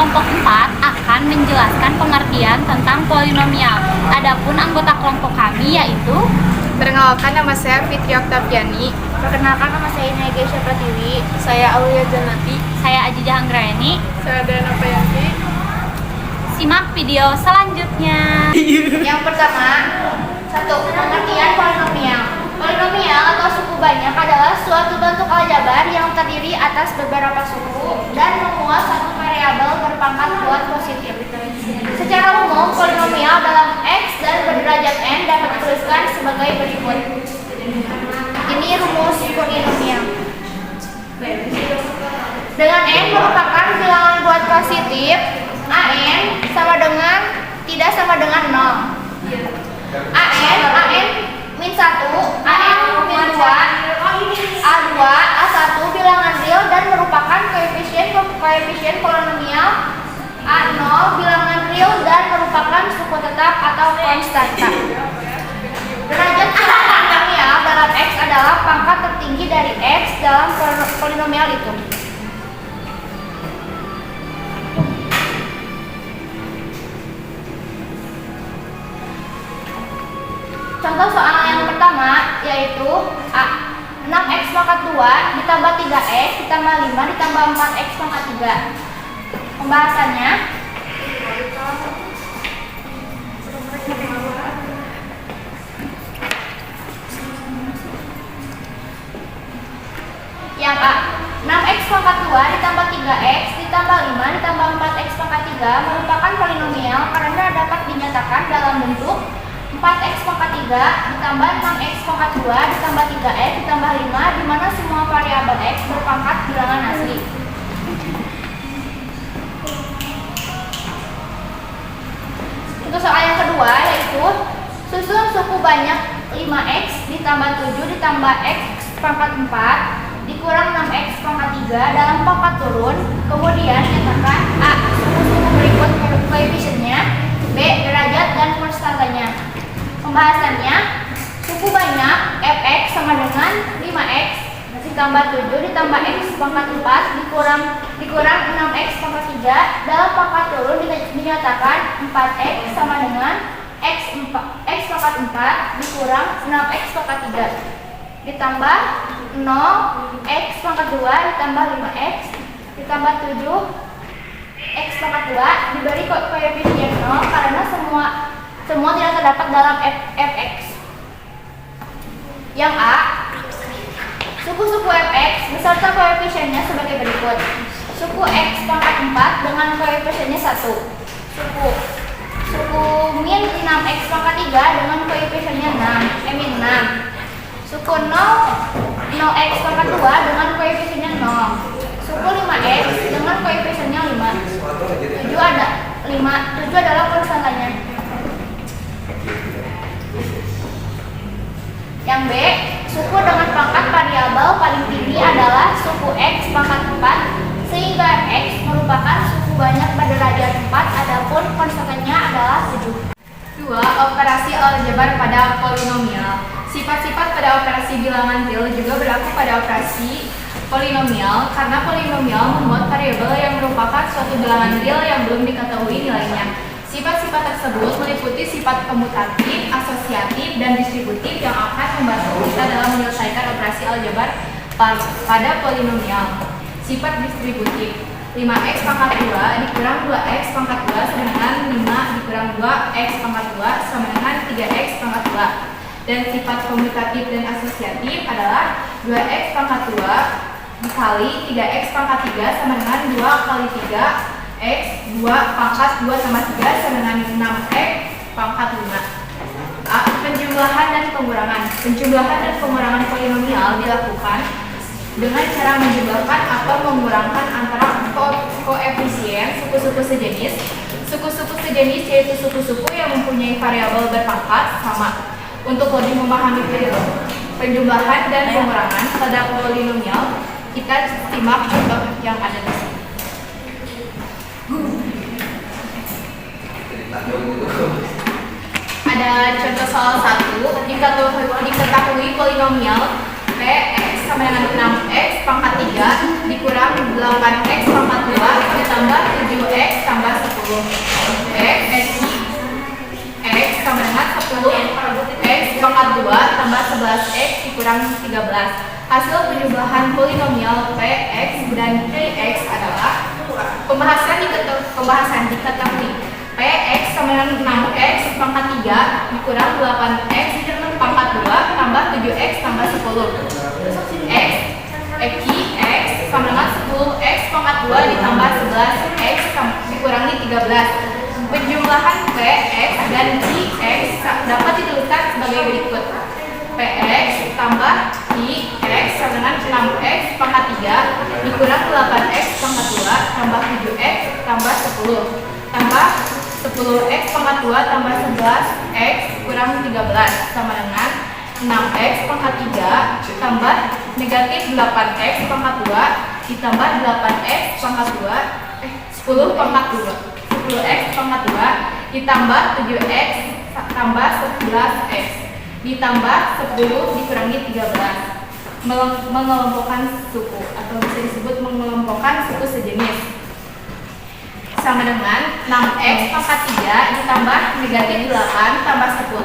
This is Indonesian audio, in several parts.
kelompok 4 akan menjelaskan pengertian tentang polinomial. Adapun anggota kelompok kami yaitu Perkenalkan, nama saya Fitri Oktaviani. perkenalkan, nama saya Inegesha Pratiwi, Saya Aulia Janati. saya Ajijah Anggraeni. Saya Dana Payanti. Simak video selanjutnya. Yang pertama, 1. Pengertian polinomial. Polinomial atau suku banyak adalah suatu bentuk aljabar yang terdiri atas beberapa suku dan memuat satu variabel berpangkat kuat positif. Secara umum, polinomial dalam X dan berderajat N dapat dituliskan sebagai berikut. Ini rumus polinomial. Dengan N merupakan bilangan buat positif, AN tidak sama dengan 0. AN min 1, AN min 2, A2, A1 bilangan real dan merupakan koefisien polinomial, A0 bilangan real dan merupakan suku tetap atau konstanta. Derajat polinomial dalam X adalah pangkat tertinggi dari X dalam polinomial itu. Contoh soal yang pertama yaitu A. 6x pangkat 2 ditambah 3x ditambah 5 ditambah 4x pangkat 3. Pembahasannya, yang A. 6x pangkat 2 ditambah 3x ditambah 5 ditambah 4x pangkat 3 merupakan polinomial karena dapat dinyatakan dalam bentuk 4x pangkat 3 ditambah 6x pangkat 2 ditambah 3x ditambah 5 di mana semua variabel x berpangkat bilangan asli. Untuk soal yang kedua yaitu susun suku banyak 5x ditambah 7 ditambah x pangkat 4 dikurang 6x pangkat 3 dalam pangkat turun, kemudian nyatakan A. Suku-suku berikut koefisiennya, B. Derajat dan konstantanya. Pembahasannya, suku banyak fx sama dengan 5x ditambah 7 ditambah x pangkat 4 dikurang 6x pangkat 3 dalam pangkat turun dinyatakan 4x sama dengan x pangkat 4 dikurang 6x pangkat 3 ditambah 0x pangkat 2 ditambah 5x ditambah 7x pangkat 2 diberi koefisien 0 karena semua tidak terdapat dalam fx. Yang A, suku-suku fx beserta koefisiennya sebagai berikut. Suku x pangkat 4 dengan koefisiennya 1. Suku min 6x pangkat 3 dengan koefisiennya min 6. Suku 0x pangkat 2 dengan koefisiennya 0. Suku 5x dengan koefisiennya 5. 7 adalah konstantanya. Yang B, suku dengan pangkat variabel paling tinggi adalah suku x pangkat 4 sehingga x merupakan suku banyak berderajat 4 adapun konstantanya adalah 7. 2. Operasi aljabar pada polinomial. Sifat-sifat pada operasi bilangan real juga berlaku pada operasi polinomial karena polinomial memuat variabel yang merupakan suatu bilangan real yang belum diketahui nilainya. Sifat-sifat tersebut meliputi sifat komutatif, asosiatif, dan distributif yang akan membantu kita dalam menyelesaikan operasi aljabar pada polinomial. Sifat distributif, 5x pangkat 2 dikurang 2x pangkat 2 sama dengan 5 dikurang 2x pangkat 2 sama dengan 3x pangkat 2. Dan sifat komutatif dan asosiatif adalah 2x pangkat 2 dikali 3x pangkat 3 sama dengan 2 kali 3 X 2 pangkat 2 sama 3 sama dengan 6x pangkat 5. A. Penjumlahan dan pengurangan. Penjumlahan dan pengurangan polinomial dilakukan dengan cara menjumlahkan atau mengurangkan antara koefisien suku-suku sejenis. Suku-suku sejenis yaitu suku-suku yang mempunyai variabel berpangkat sama. Untuk lebih memahami penjumlahan dan pengurangan pada polinomial, kita simak contoh yang ada di sini. Ada contoh soal 1, diketahui polinomial P x sama dengan 6x pangkat 3 dikurang 8x pangkat 2 ditambah 7x tambah 10. X sama dengan 10x pangkat 2 tambah 11x dikurang 13. Hasil penjumlahan polinomial Px dan Qx adalah pembahasan diketahui. Px sama dengan 6x pangkat 3 dikurang 8x pangkat 2 tambah 7x tambah 10. Qx sama dengan 10x pangkat 2 ditambah 11x dikurangi 13. Penjumlahan Px dan Qx dapat dituliskan sebagai berikut. Px tambah Qx sama dengan 6x pangkat 3 dikurang 8x pangkat 2 tambah 7x tambah 10 tambah 10x pangkat 2 tambah 11x kurang 13 sama dengan 6x pangkat 3 tambah negatif 8x pangkat 2 ditambah 8x pangkat 2 10 pangkat 2 10x pangkat 2 ditambah 7x tambah 11x ditambah 10 dikurangi 13. Mengelompokkan suku atau bisa disebut mengelompokkan suku sejenis sama dengan 6x pangkat 3 ditambah negatif 8 tambah 10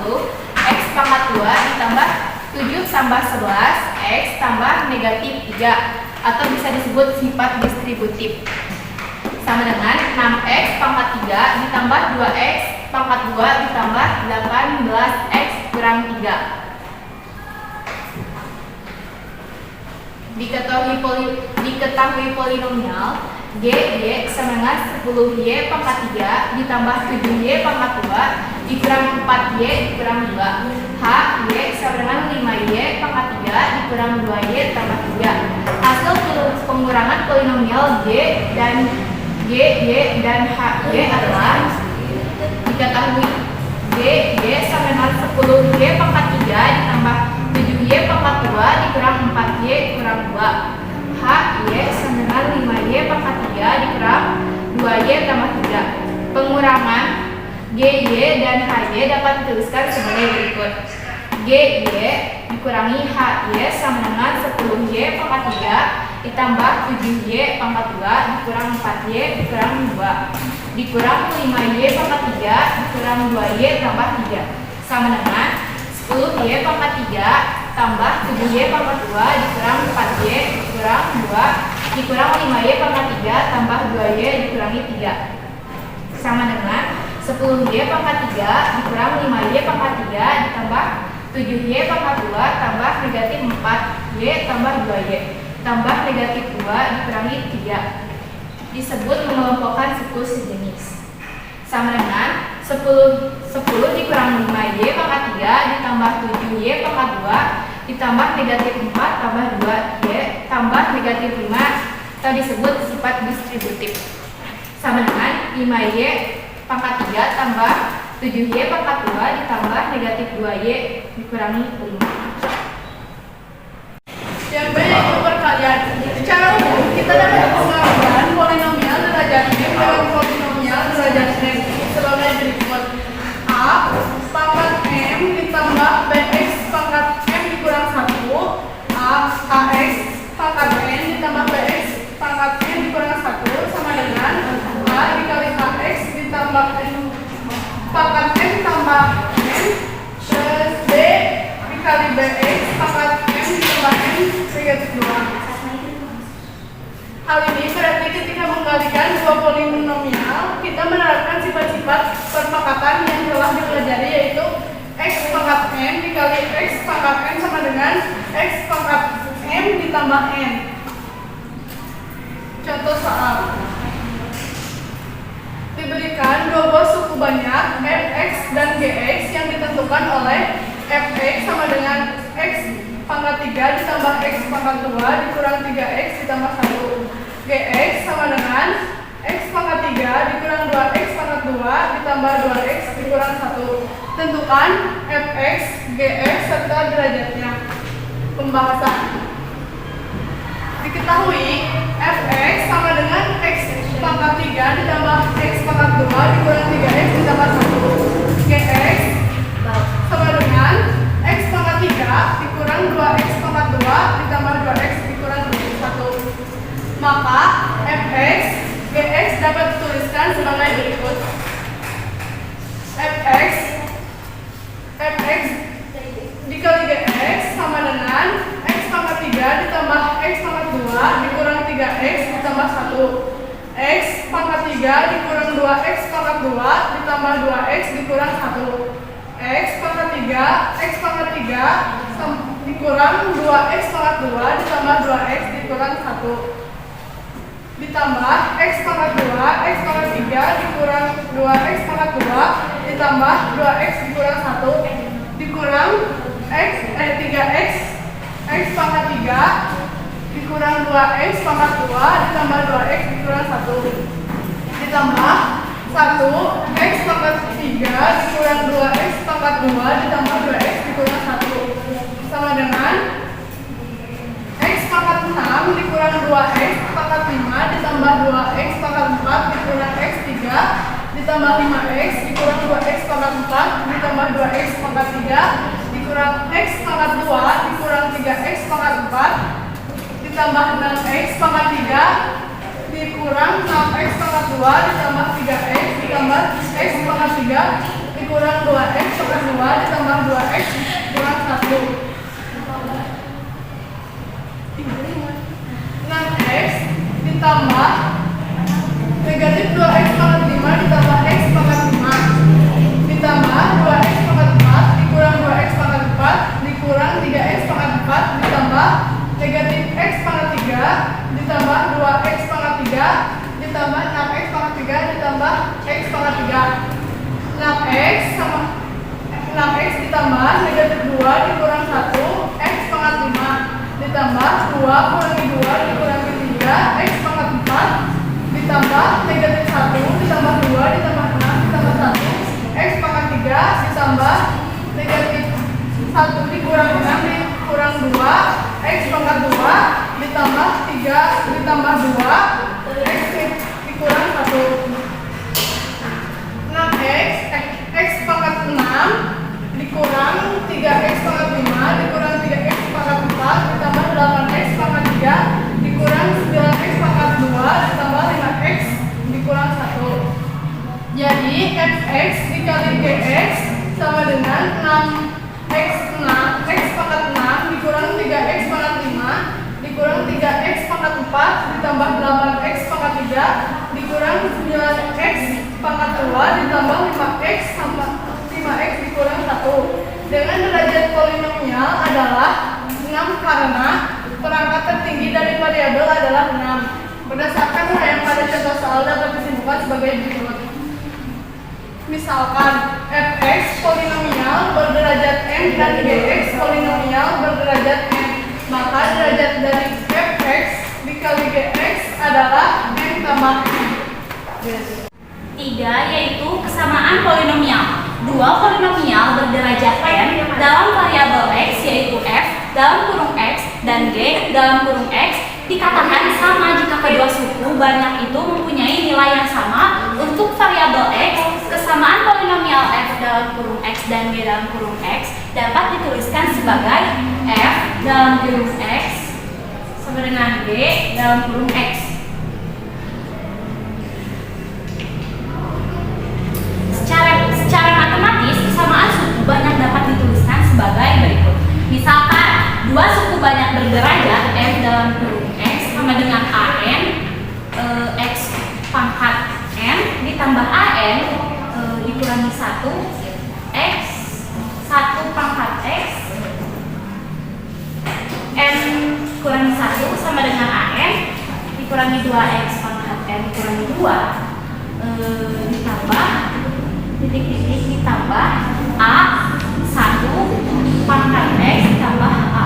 x pangkat 2 ditambah 7 tambah 11 x tambah negatif 3 atau bisa disebut sifat distributif sama dengan 6x pangkat 3 ditambah 2x pangkat 2 ditambah 18x kurang 3. Diketahui polinomial G sama dengan 10y pangkat 3 ditambah 7y pangkat 2 dikurang 4y dikurang 2. H sama dengan 5y pangkat 3 dikurang 2y tambah 3. Hasil pengurangan polinomial G dan Hy adalah diketahui G sama dengan 10y pangkat 3 ditambah 7y pangkat 2 dikurang 4y kurang 2. Hy sama dengan 5y pangkat 3 dikurang 2y tambah 3. Pengurangan Gy dan Hy dapat dituliskan sebagai berikut. Gy dikurangi Hy sama dengan 10y pangkat 3 ditambah 7y pangkat 2 dikurang 4y dikurang 2 dikurang 5y pangkat 3 dikurang 2y tambah 3 sama dengan 10y pangkat 3 tambah 7y pangkat 2 dikurang 4y dikurang 2 dikurang 5y pangkat 3 tambah 2y dikurangi 3 sama dengan 10y pangkat 3 dikurang 5y pangkat 3 ditambah 7y pangkat 2 tambah negatif 4y tambah 2y tambah negatif 2 dikurangi 3 disebut mengelompokkan suku sejenis sama dengan 10 dikurang 5y pangkat 3 ditambah 7y pangkat 2 ditambah negatif 4 tambah 2y tambah negatif 5 atau disebut sifat distributif sama dengan 5y pangkat 3 tambah 7y pangkat 2 ditambah negatif 2y dikurangi 5. Yang banyak itu perkalian. Secara umum kita dapat mengenalkan polinomial derajat m dengan polinomial derajat n sebagai berikut. A pangkat m ditambah bx pangkat m dikurang 1. Ax pangkat n ditambah bx pangkat n dikurang 1 sama dengan a dikali ax ditambah n pangkat n tambah n plus b dikali bx pangkat m ditambah n negatif 2. Hal ini berarti ketika menggalikan dua polinomial, kita menerapkan sifat-sifat perpakatan yang telah dipelajari, yaitu x pangkat n dikali x pangkat n sama dengan x pangkat m ditambah n. Contoh soal. Diberikan dua buah suku banyak fx dan gx yang ditentukan oleh fx sama dengan x pangkat 3 ditambah x pangkat 2 dikurang 3x ditambah 1. Gx sama dengan x pangkat 3 dikurang 2x pangkat 2 ditambah 2x dikurang 1. Tentukan fx, gx, serta derajatnya. Pembahasan. Diketahui fx sama dengan x pangkat 3 ditambah x pangkat 2 dikurang 3x ditambah 1. Gx sama dengan x pangkat 3 dikurang 2x pangkat 2 ditambah 2x dikurang 1. 3 dikurang 2x pangkat 2 ditambah 2x dikurang 1. X pangkat 3 dikurang 2x pangkat 2 ditambah 2x dikurang 1. Ditambah x pangkat 2, x pangkat 3 dikurang 2x pangkat 2 ditambah 2x dikurang 1 dikurang 3x x pangkat 3 dikurang 2x pangkat 2 ditambah 2x dikurang 1 ditambah 1 x pangkat 3 dikurang 2x pangkat 2 ditambah 2x dikurang 1 sama dengan x pangkat 6 dikurang 2x pangkat 5 ditambah 2x pangkat 4 dikurang x 3 ditambah 5x dikurang 2x pangkat 4 ditambah 2x pangkat 3 dikurang x pangkat 2 dikurang 3x pangkat 4 ditambah 6x pangkat 3 dikurang 6x pangkat 2 ditambah 3x ditambah x pangkat 3 dikurang 2x pangkat 2 ditambah 2x dikurang 1. 6x ditambah negatif 2x pangkat 5 ditambah x pangkat 5 ditambah 2x pangkat 4 dikurang 2x pangkat 4 dikurang 3x pangkat 4 ditambah negatif x pangkat 3 ditambah 2x pangkat 3 ditambah 6x pangkat 3 ditambah x pangkat 3. 6x ditambah negatif 2 dikurang 1 x pangkat 5 ditambah 2 kurangi 2 dikurangi 3 x pangkat 4 ditambah negatif 1 ditambah 2 ditambah 6 ditambah 1 x pangkat 3 ditambah negatif 1 dikurang 6 dikurang 2 x pangkat 2 ditambah 3 ditambah 2 x dikurang 1. 6x x pangkat 6 dikurang 3x pangkat 5 dikurang 3x pangkat 4 ditambah 8x pangkat 3 dikurang 9x pangkat 2 ditambah 5x dikurang 1. Jadi fx dikali gx sama dengan 6x pangkat 6 dikurang 3x pangkat 5 dikurang 3x pangkat 4 ditambah 8x pangkat 3 dikurang 9x pangkat 2 ditambah 5x sama 5x dikurang 1. Dengan derajat polinomial adalah 6 karena perangkat tertinggi dari variabel adalah 6. Berdasarkan yang pada contoh soal dapat disimpulkan sebagai berikut. Misalkan fx polinomial berderajat m dan gx polinomial berderajat n, maka derajat dari fx dikali gx adalah m tambah n. 3 yaitu kesamaan polinomial. Dua polinomial berderajat n dalam variabel x yaitu f dalam kurung x dan g dalam kurung x dikatakan sama jika kedua suku banyak itu mempunyai nilai yang sama. Untuk variabel x, kesamaan polinomial f dalam kurung x dan g dalam kurung x dapat dituliskan sebagai f dalam kurung x sama dengan g dalam kurung x. Secara matematis, kesamaan suku banyak dapat dituliskan sebagai berikut. Misalkan, dua suku banyak berderajat m dalam kurung x sama dengan an x pangkat n ditambah an dikurangi 1 x 1 pangkat x n kurangi 1 sama dengan an dikurangi 2x pangkat n dikurangi 2 ditambah titik-titik ditambah a 1 pangkat x ditambah a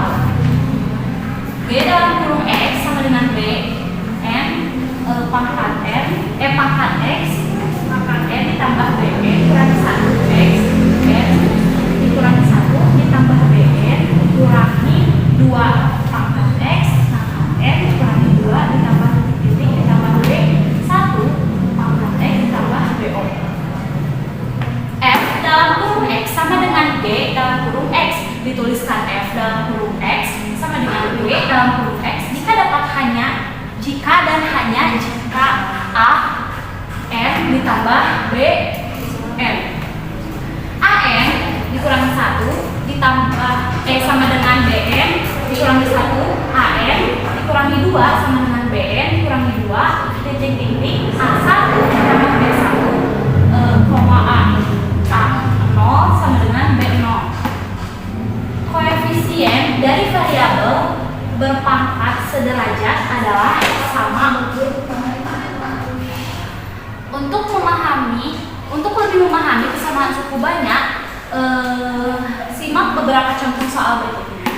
g dalam kurung x sama dengan b n pangkat n pangkat x pangkat n ditambah b n kurangi 1 x n dikurangi 1 ditambah b n kurangi 2 pangkat x pangkat n kurangi 2 ditambah titik-titik ditambah b 1 pangkat x ditambah bo. F dalam kurung x sama dengan G dalam kurung x. Dituliskan F dalam kurung x sama dengan G dalam kurung x jika dan hanya jika A N ditambah B N. A N dikurangi 1 ditambah sama dengan B N dikurangi 1 A N dikurangi 2 sama dengan B N dikurangi 2 titik-titik A1 ditambah B1 koma A0 sama dengan B0. Koefisien dari variabel berpangkat sederajat adalah sama. Untuk lebih memahami kesamaan suku banyak, simak beberapa contoh soal berikutnya.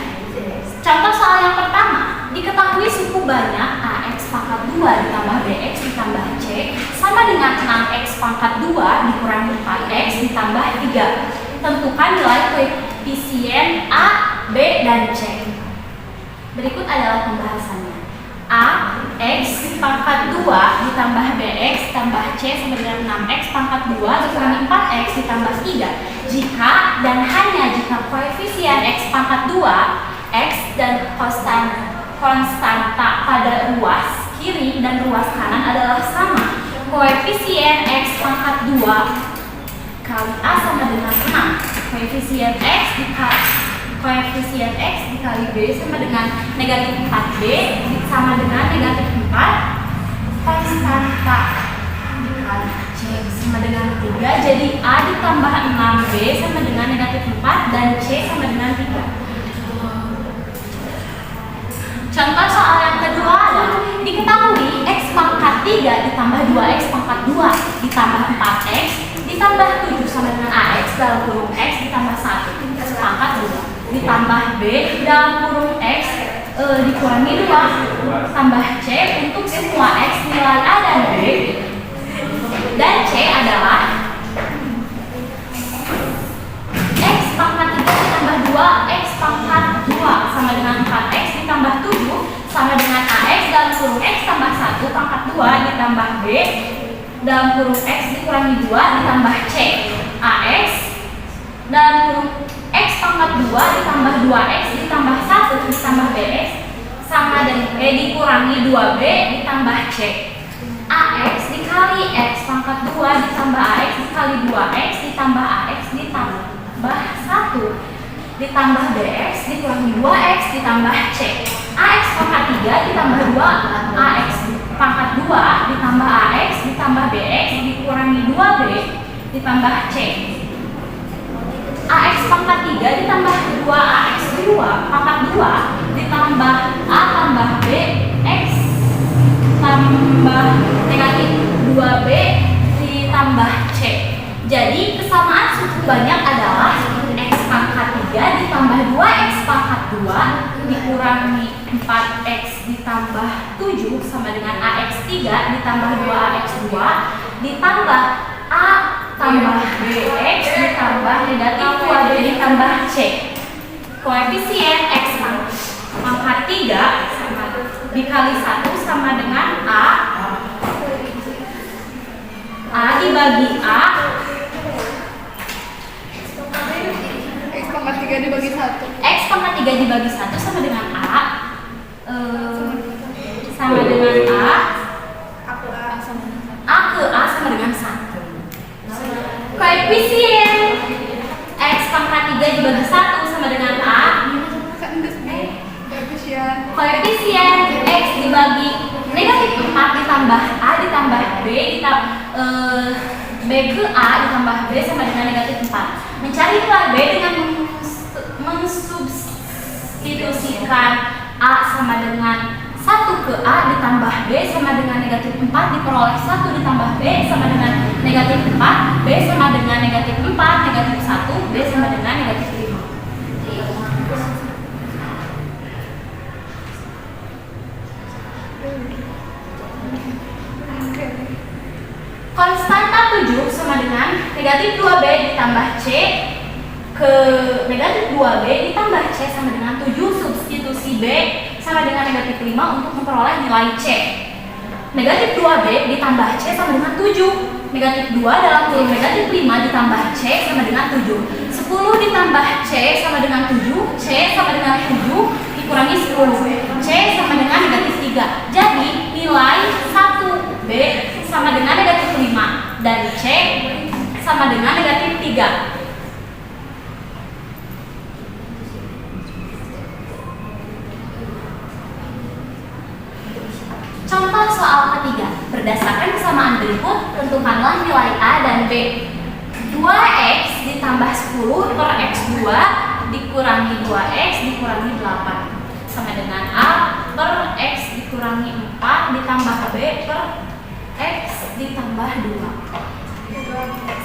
Contoh soal yang pertama, diketahui suku banyak AX pangkat 2 ditambah BX ditambah C sama dengan 6X pangkat 2 dikurangi 4X ditambah 3. Tentukan nilai koefisien A, B, dan C. Berikut adalah pembahasannya. A, X pangkat 2 ditambah BX tambah C sama dengan 6X pangkat 2 dikurangi 4X ditambah 3. Jika dan hanya jika koefisien X pangkat 2, X dan konstanta pada ruas kiri dan ruas kanan adalah sama. Koefisien X pangkat 2 kali A sama dengan 6. Koefisien X dikali B sama dengan negatif 4B sama dengan negatif 4. Konstanta dikali C sama dengan 3. Jadi A ditambah 6B sama dengan negatif 4 dan C sama dengan 3. Contoh soal yang kedua adalah diketahui X pangkat 3 ditambah 2X pangkat 2 ditambah 4X ditambah 7 sama dengan AX dalam kurung X ditambah 1 pangkat 2 ditambah B dalam kurung X dikurangi 2 tambah C untuk semua X nilai A dan B, dan C adalah X pangkat 3 ditambah 2X pangkat 2 sama dengan 4X ditambah 7 sama dengan AX dalam kurung X tambah 1 pangkat 2 ditambah B dalam kurung X dikurangi 2 ditambah C. AX dalam kurung X pangkat 2 ditambah 2X ditambah 1 ditambah BX sama dengan dikurangi 2B ditambah C. AX dikali X pangkat 2 ditambah AX dikali 2X ditambah AX ditambah 1 ditambah BX dikurangi 2X ditambah C. AX pangkat 3 ditambah 2 AX pangkat 2 ditambah AX ditambah BX dikurangi 2B ditambah C. AX pangkat 3 ditambah 2AX 2 pangkat 2 ditambah A tambah B X tambah negatif 2B ditambah C. Jadi kesamaan suku banyak adalah X pangkat 3 ditambah 2X pangkat 2 dikurangi 4X ditambah 7 sama dengan AX 3 ditambah 2AX 2 ditambah A tambah BX ditambah negatif 2B ditambah C. Koefisien X pangkat 3 sama dikali 1 sama dengan A dibagi A X pangkat 3 dibagi 1. X pangkat 3 dibagi 1 sama dengan A sama dengan A ke A sama dengan 1. Koefisien X pangkat 3 dibagi 1 sama dengan A. Koefisien X dibagi negatif 4 ditambah A ditambah B B ke A ditambah B sama dengan negatif 4. Mencari nilai B dengan mensubstitusikan A sama dengan 1 ke A ditambah B sama dengan negatif 4 diperoleh 1 ditambah B sama dengan negatif 4, B sama dengan negatif 4, negatif 1, B sama dengan negatif 5. Konstanta 7 sama dengan negatif 2B ditambah C ke negatif 2B ditambah C sama dengan 7 substitusi B sama dengan negatif 5 untuk memperoleh nilai C. Negatif 2B ditambah C sama dengan 7. Negatif 2 dalam kurung negatif 5 ditambah C sama dengan 7. 10 ditambah C sama dengan 7. C sama dengan 7 dikurangi 10. C sama dengan negatif 3. Jadi nilai 1B sama dengan negatif 5 dan C sama dengan negatif 3. Contoh soal pangkat 3. Berdasarkan kesamaan berikut, tentukanlah nilai A dan B. 2x ditambah 10 per x2 dikurangi 2x dikurangi 8 sama dengan A per x dikurangi 4 ditambah B per x ditambah 2.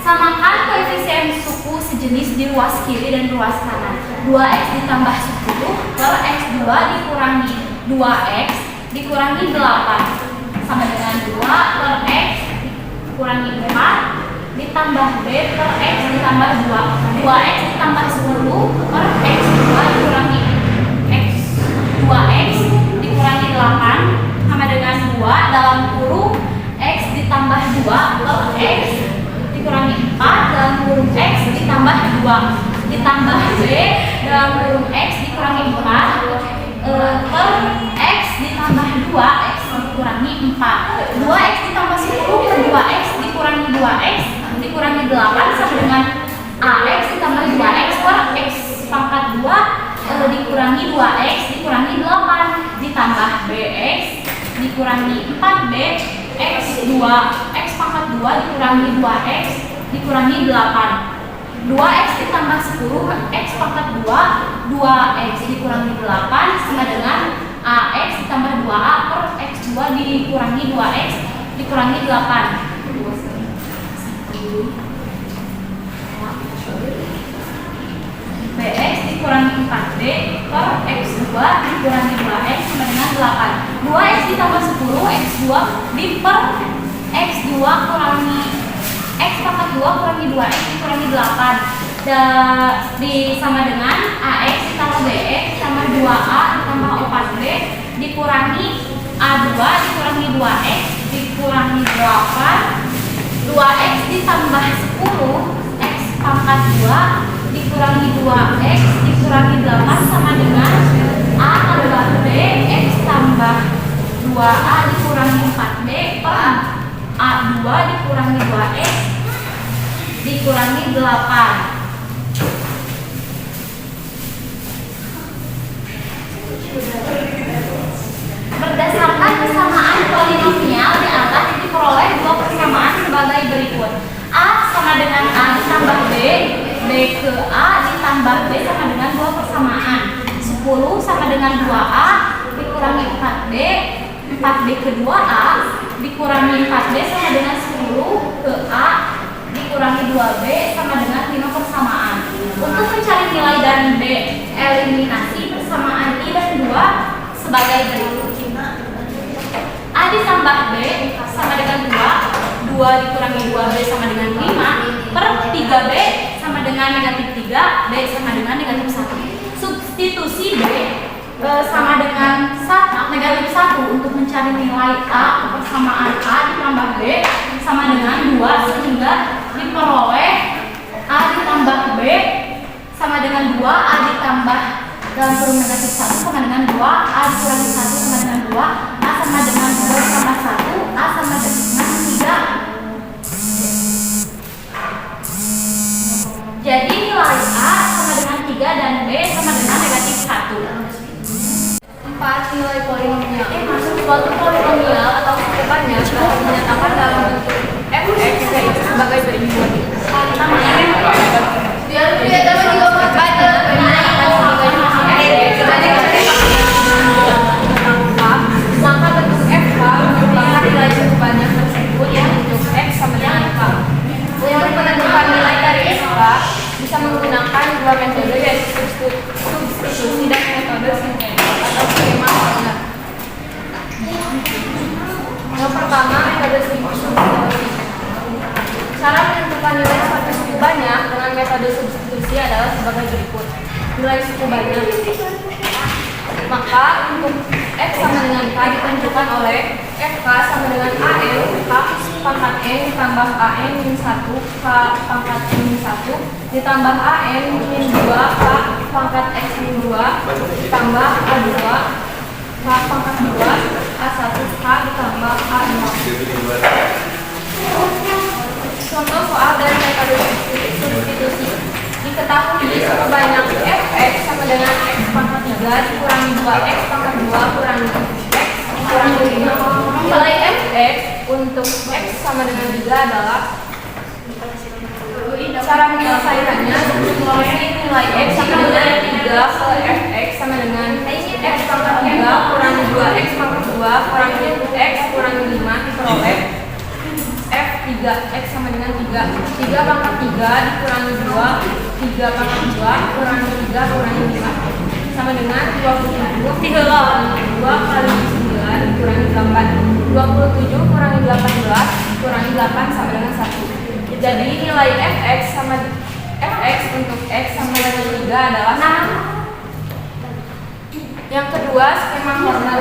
Samakan koefisien suku sejenis di ruas kiri dan ruas kanan. 2x ditambah 10 per x2 dikurangi 2x dikurangi 8 sama dengan 2 per x dikurangi 4 ditambah b per x ditambah 2. 2x ditambah 10 per x2 dikurangi x 2x dikurangi 8 sama dengan 2 dalam kurung x ditambah 2 per x dikurangi 4 dalam kurung x ditambah 2 ditambah b dalam kurung x dikurangi 4 per x ditambah 2 x dikurangi 4. 2x ditambah 10 per 2x dikurangi 2x dikurangi 8 sama dengan ax ditambah 2x per x pangkat 2 dikurangi 2x dikurangi 8 ditambah bx dikurangi 4b x 2 x pangkat 2 dikurangi 2x dikurangi 8. 2x ditambah 10 x pangkat 2 2x dikurangi 8 sama dengan ax ditambah 2a per x2 dikurangi 2x dikurangi 8. Bx dikurangi 4b per x2 dikurangi 2x sama dengan 8. 2x ditambah 10 x2 di per x2 kurangi x pangkat 2 kurangi 2x dikurangi 8 sama dengan ax ditambah bx ditambah 2a ditambah 4b dikurangi a2 dikurangi 2x dikurangi 8. 2x ditambah 10 x pangkat 2 dikurangi 2x dikurangi 8 sama dengan a tambah b x tambah 2a dikurangi 4b per a2 dikurangi 2x dikurangi 8. Berdasarkan kesamaan polinomial di atas diperoleh dua persamaan sebagai berikut. A sama dengan A ditambah B, B ke A ditambah B sama dengan dua persamaan. 10 sama dengan 2A dikurangi 4B, 4B ke 2A dikurangi 4B sama dengan 10 ke A dikurangi 2B sama dengan 5 persamaan. Untuk mencari nilai dan B, eliminasi persamaan I dan 2 sebagai berikut. A ditambah B sama dengan 2 dikurangi 2B sama dengan 5 per 3B sama dengan negatif 3 B sama dengan negatif 1. Substitusi B sama dengan negatif 1 untuk mencari nilai A persamaan A ditambah B sama dengan 2 sehingga diperoleh A ditambah B sama dengan 2 A ditambah dalam kurung negatif 1 sama dengan 2 A dikurangi 1 sama dengan 2 A sama dengan 2 sama 1 A sama dengan 3. Jadi nilai A sama dengan 3 dan B sama dengan negatif 1. 4. Nilai polinomial. Suatu polinomial atau secepatnya dapat dinyatakan dalam bentuk fx yaitu sebagai berikut. Biar dia dapat dilakukan banyak maka bentuk fh merupakan nilai sebanyak tersebut yang bentuk x sama dengan k. Untuk menentukan nilai dari fh bisa menggunakan dua metode yaitu substitusi dan metode sintetis atau skema Wagner. Yang pertama metode substitusi. Cara menentukan nilai suatu suku banyak dengan metode substitusi adalah sebagai berikut. Nilai suku banyak. Maka untuk F sama dengan K ditentukan oleh FK sama dengan AN, K pangkat N ditambah AN min 1, K pangkat N min 1 ditambah AN min 2, K pangkat X min 2 ditambah A2, K pangkat 2, A1, K ditambah A0. Contoh soal dari metode substitusi. Diketahui suku banyak fx sama dengan x pangkat 3 dikurangi 2x pangkat 2 kurangi x dikurangi 5. Nilai fx adalah cara menyelesaikannya memiliki nilai X sama dengan 3 ke Fx sama dengan X pangkat 3 kurangi 2X pangkat 2 kurangi X kurangi 5 diperoleh F3X sama dengan 3 pangkat 3 dikurangi 2 3 pangkat 2 kurangi 3 kurangi 5 sama dengan 27 kurangi 2 kali 9 dikurangi 8 27 kurangi 18 kurangi 8 sama dengan 1. Jadi nilai Fx untuk X sama dengan 3 adalah yang kedua skema Horner.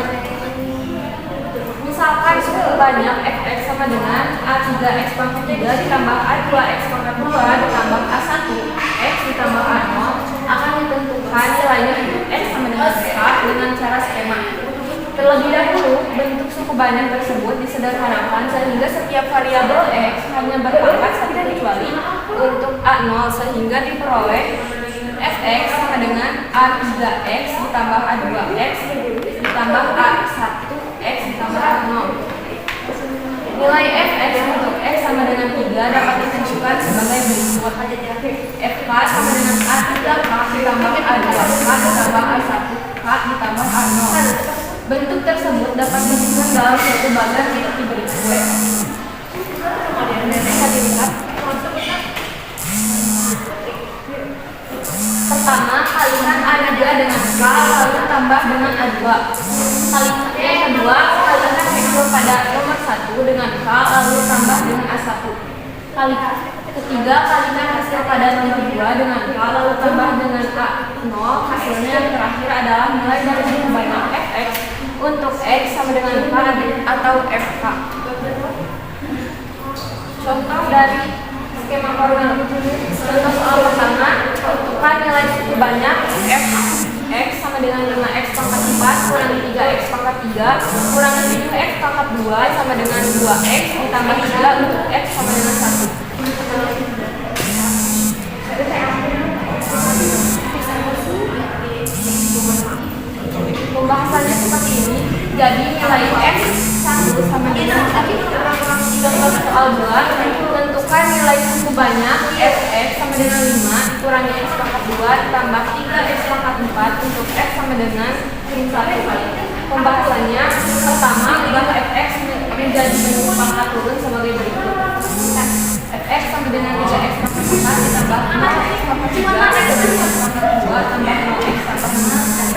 Misalkan suku banyak Fx sama dengan A3x pangkat 3 ditambah A2x pangkat 2 ditambah A1 x ditambah A0 akan ditentukan nilainya untuk X sama dengan K dengan cara skema. Terlebih dahulu, bentuk suku banyak tersebut disederhanakan sehingga setiap variabel X hanya berpangkat satu kecuali untuk A0 sehingga diperoleh Fx sama dengan A3x ditambah A2x ditambah A1x ditambah A0. Nilai Fx untuk X sama dengan 3 dapat ditentukan sebagai berikut. Fk sama dengan A3k ditambah A2k ditambah A1k ditambah A0. Bentuk tersebut dapat disusun dalam suatu bagan seperti berikut. Bisa dilihat. Pertama, kalikan A3 dengan K lalu tambah dengan A2. Yang kedua, kalikan veksel pada nomor 1 dengan K lalu tambah dengan A1. Ketiga, kalikan hasil pada nomor 2 dengan K lalu tambah dengan A0. Hasilnya yang terakhir adalah nilai dari suku banyak Fx untuk X sama dengan K atau Fk. Contoh dari skema Horner. Contoh soal pertama, tentukan nilai suku banyak Fx sama dengan 5x pangkat 4 kurangi 3x pangkat 3 kurangi 7x pangkat 2 sama dengan 2x ditambah 3 untuk X sama dengan 1. Pembahasannya seperti ini. Jadi nilai X 1 sama dengan 1. Contoh soal 2, tentukan nilai suku banyak Fx sama dengan 5 kurangi x pangkat 2 ditambah 3x pangkat 4 untuk X sama dengan 1. Pembahasannya pertama, ubah Fx menjadi bentuk pangkat turun sebagai berikut. Fx sama dengan 3x pangkat 4 ditambah 5x pangkat 3 ditambah x pangkat 2 tambah 0x tambah 5.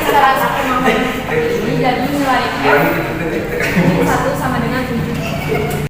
Secara skema ini jadi nilai F